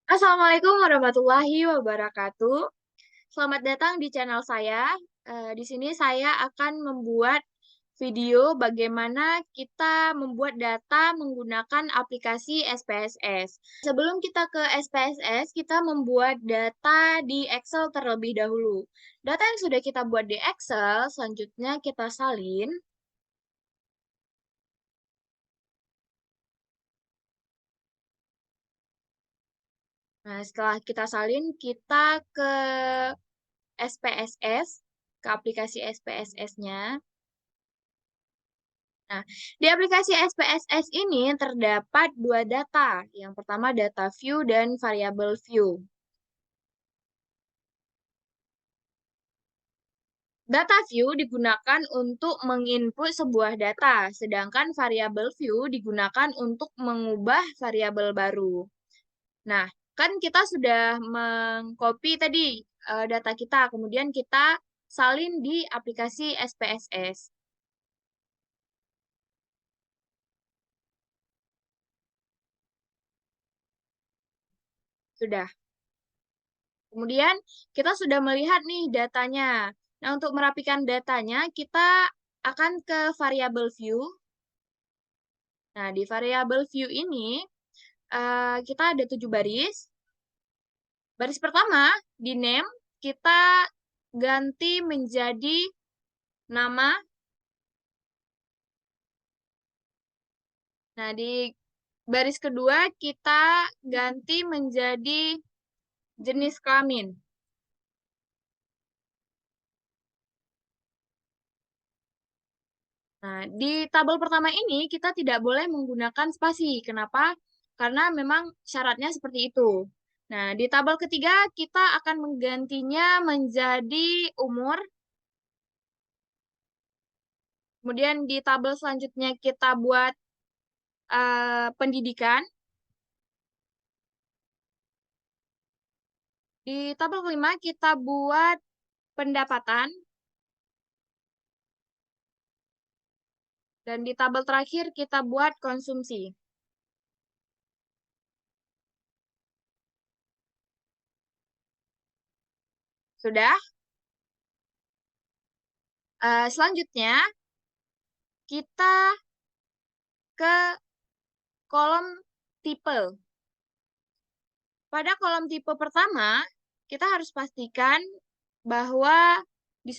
Assalamualaikum warahmatullahi wabarakatuh. Selamat datang di channel saya. Di sini saya akan membuat video bagaimana kita membuat data menggunakan aplikasi SPSS. Sebelum kita ke SPSS, kita membuat data di Excel terlebih dahulu. Data yang sudah kita buat di Excel, selanjutnya kita salin. Nah, setelah kita salin, kita ke SPSS, ke aplikasi SPSS-nya. Nah, di aplikasi SPSS ini terdapat dua data. Yang pertama data view dan variable view. Data view digunakan untuk menginput sebuah data, sedangkan variable view digunakan untuk mengubah variabel baru. Nah, kan kita sudah mengcopy tadi data kita, kemudian kita salin di aplikasi SPSS. Sudah. Kemudian kita sudah melihat nih datanya. Nah, untuk merapikan datanya, kita akan ke variable view. Nah, di variable view ini, kita ada 7 baris. Baris pertama, di name, kita ganti menjadi nama. Nah, di baris kedua, kita ganti menjadi jenis kelamin. Nah, di tabel pertama ini kita tidak boleh menggunakan spasi. Kenapa? Karena memang syaratnya seperti itu. Nah, di tabel ketiga kita akan menggantinya menjadi umur. Kemudian di tabel selanjutnya kita buat pendidikan. Di tabel kelima kita buat pendapatan. Dan di tabel terakhir kita buat konsumsi. Sudah? Selanjutnya kita ke kolom tipe. Pada kolom tipe pertama, kita harus pastikan bahwa di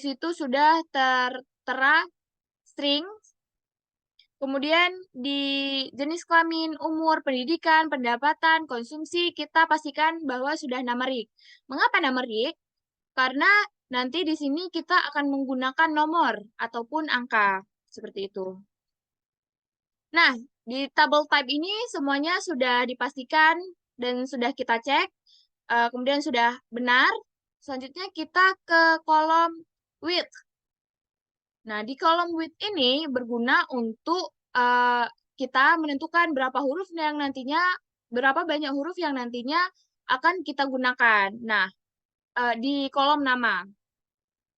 situ sudah tertera string. Kemudian di jenis kelamin, umur, pendidikan, pendapatan, konsumsi, kita pastikan bahwa sudah numerik. Mengapa numerik? Karena nanti di sini kita akan menggunakan nomor ataupun angka. Seperti itu. Nah, di tabel type ini semuanya sudah dipastikan dan sudah kita cek, kemudian sudah benar. Selanjutnya kita ke kolom width. Nah, di kolom width ini berguna untuk kita menentukan berapa banyak huruf yang nantinya akan kita gunakan. Nah, di kolom nama.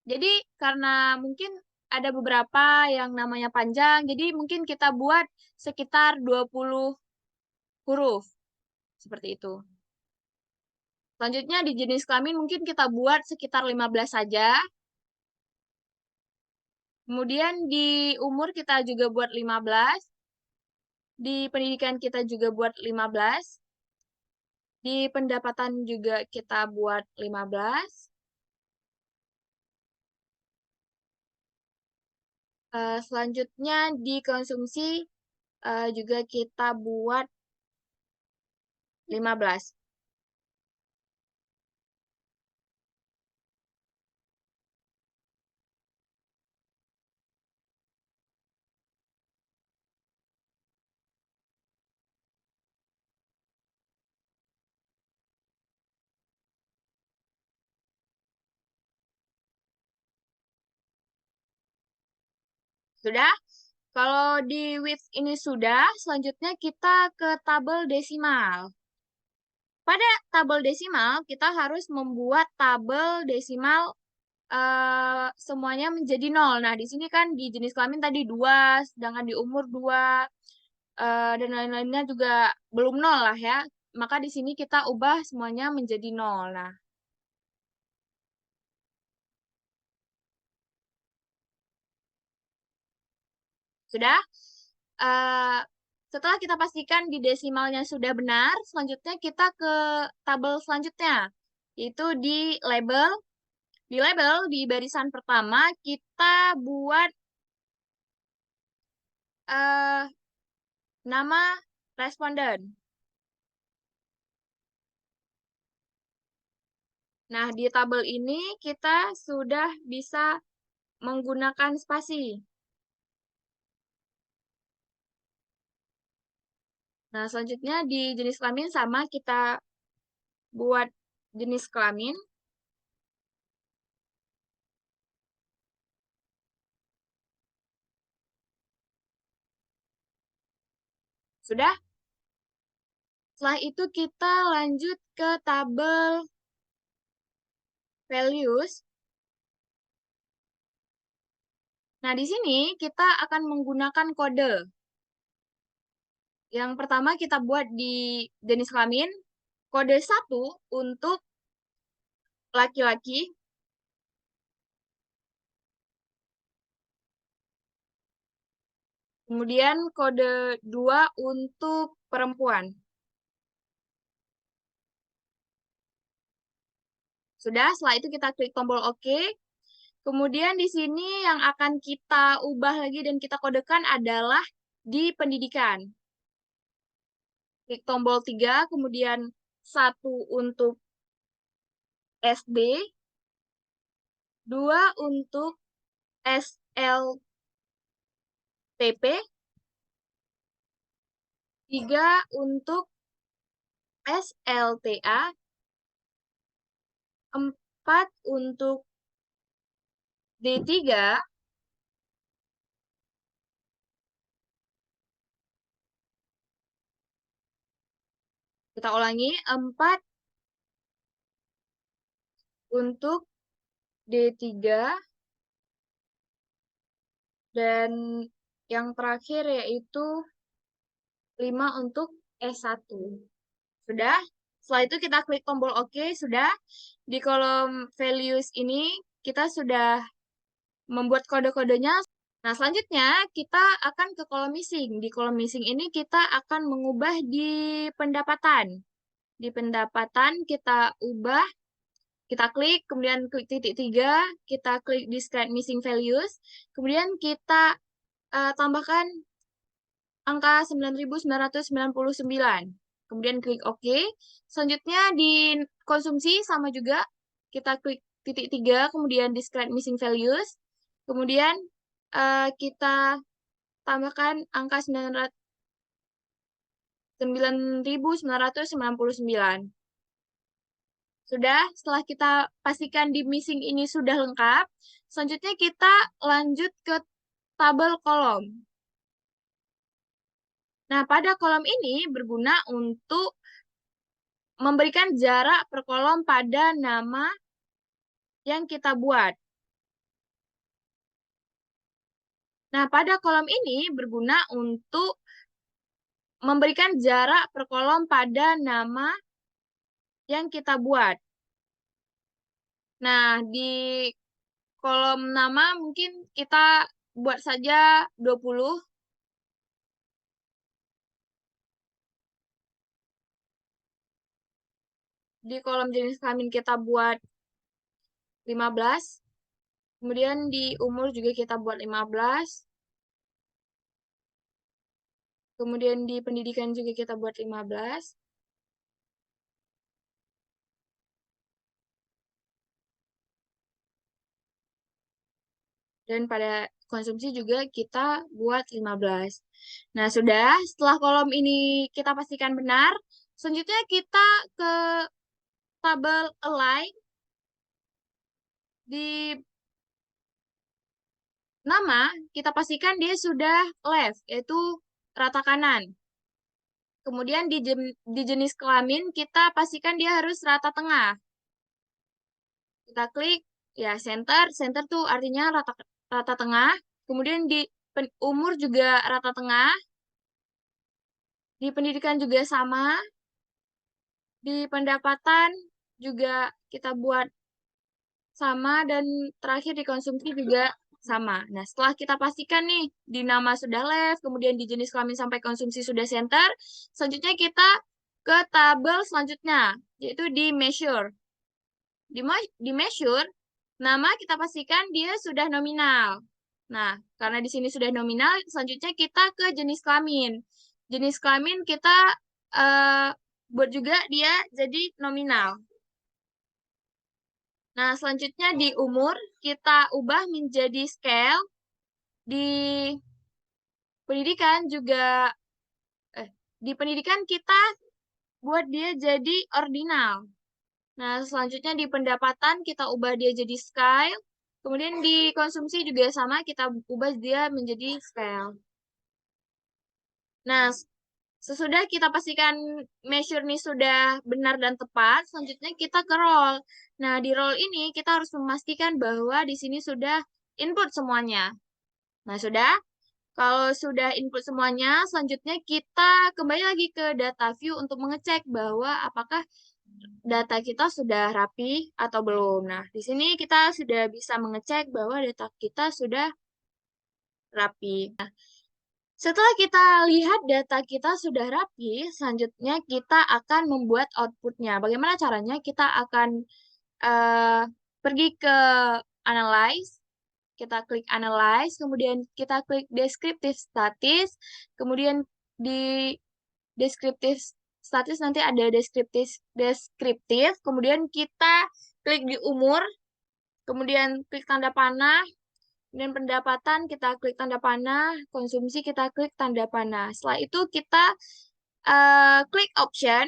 Jadi karena mungkin ada beberapa yang namanya panjang, jadi mungkin kita buat sekitar 20 huruf. Seperti itu. Selanjutnya di jenis kelamin mungkin kita buat sekitar 15 saja. Kemudian di umur kita juga buat 15. Di pendidikan kita juga buat 15. Di pendapatan juga kita buat 15. Selanjutnya di konsumsi juga kita buat 15. Sudah? Kalau di width ini sudah, selanjutnya kita ke tabel desimal. Pada tabel desimal, kita harus membuat tabel desimal semuanya menjadi 0. Nah, di sini kan di jenis kelamin tadi 2, sedangkan di umur 2, dan lain-lainnya juga belum 0 lah ya. maka di sini kita ubah semuanya menjadi 0. Nah, sudah? Eh, setelah kita pastikan di desimalnya sudah benar, selanjutnya kita ke tabel selanjutnya, yaitu di label. Di label, di barisan pertama, kita buat nama responden. Nah, di tabel ini kita sudah bisa menggunakan spasi. Nah, selanjutnya di jenis kelamin sama kita buat jenis kelamin. Sudah? Setelah itu kita lanjut ke tabel values. Nah, di sini kita akan menggunakan kode. Yang pertama kita buat di jenis kelamin, kode 1 untuk laki-laki, kemudian kode 2 untuk perempuan. Sudah, setelah itu kita klik tombol OK. Kemudian di sini yang akan kita ubah lagi dan kita kodekan adalah di pendidikan. Klik tombol 3, kemudian 1 untuk SD, 2 untuk SLTP, 3 untuk SLTA, 4 untuk D3, kita ulangi, 4 untuk D3, dan yang terakhir yaitu 5 untuk S1. Sudah? Setelah itu kita klik tombol OK, sudah. Di kolom values ini kita sudah membuat kode-kodenya. Nah, selanjutnya kita akan ke kolom missing. Di kolom missing ini kita akan mengubah di pendapatan. Di pendapatan kita ubah, kita klik, kemudian klik titik 3, kita klik discard missing values, kemudian kita tambahkan angka 9.999. Kemudian klik OK. Selanjutnya di konsumsi sama juga, kita klik titik 3, kemudian discard missing values, kemudian kita tambahkan angka 9.999. Sudah, setelah kita pastikan di missing ini sudah lengkap, selanjutnya kita lanjut ke tabel kolom. Nah, pada kolom ini berguna untuk memberikan jarak per kolom pada nama yang kita buat. Nah, pada kolom ini berguna untuk memberikan jarak per kolom pada nama yang kita buat. Nah, di kolom nama mungkin kita buat saja 20. Di kolom jenis kelamin kita buat 15. Kemudian di umur juga kita buat 15. Kemudian di pendidikan juga kita buat 15. Dan pada konsumsi juga kita buat 15. Nah, sudah. Setelah kolom ini kita pastikan benar, selanjutnya kita ke tabel align. Di nama, kita pastikan dia sudah left, yaitu rata kanan. Kemudian di jenis kelamin, kita pastikan dia harus rata tengah. Kita klik, ya center. Center tuh artinya rata tengah. Kemudian di umur juga rata tengah. Di pendidikan juga sama. Di pendapatan juga kita buat sama, dan terakhir di konsumsi juga sama. Nah, setelah kita pastikan nih, di nama sudah left, kemudian di jenis kelamin sampai konsumsi sudah center, selanjutnya kita ke tabel selanjutnya, yaitu di measure. Di measure, nama kita pastikan dia sudah nominal. Nah, karena di sini sudah nominal, selanjutnya kita ke jenis kelamin. Jenis kelamin kita buat juga dia jadi nominal. Nah, selanjutnya di umur, kita ubah menjadi scale. Di pendidikan juga, di pendidikan kita buat dia jadi ordinal. Nah, selanjutnya di pendapatan kita ubah dia jadi scale. Kemudian di konsumsi juga sama, kita ubah dia menjadi scale. Nah, sesudah kita pastikan measure ini sudah benar dan tepat, selanjutnya kita ke roll. Nah, di roll ini kita harus memastikan bahwa di sini sudah input semuanya. Nah, sudah. Kalau sudah input semuanya, selanjutnya kita kembali lagi ke data view untuk mengecek bahwa apakah data kita sudah rapi atau belum. Nah, di sini kita sudah bisa mengecek bahwa data kita sudah rapi. Nah, setelah kita lihat data kita sudah rapi, selanjutnya kita akan membuat outputnya. Bagaimana caranya? Kita akan pergi ke Analyze, kita klik Analyze, kemudian kita klik Descriptive Statis, kemudian di Descriptive Statis nanti ada deskriptif, kemudian kita klik di umur, kemudian klik tanda panah, kemudian pendapatan kita klik tanda panah, konsumsi kita klik tanda panah. Setelah itu kita klik option.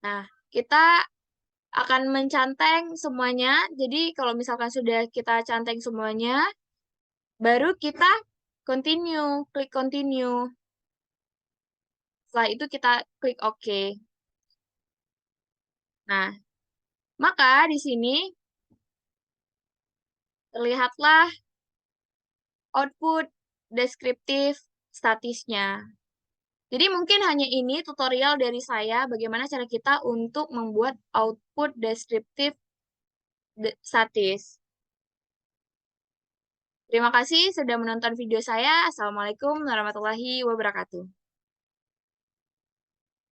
Nah, kita akan mencanteng semuanya. Jadi kalau misalkan sudah kita canteng semuanya, baru kita klik continue. Setelah itu kita klik OK. Nah, maka di sini terlihatlah output deskriptif statisnya. Jadi mungkin hanya ini tutorial dari saya bagaimana cara kita untuk membuat output deskriptif statis. Terima kasih sudah menonton video saya. Assalamualaikum warahmatullahi wabarakatuh.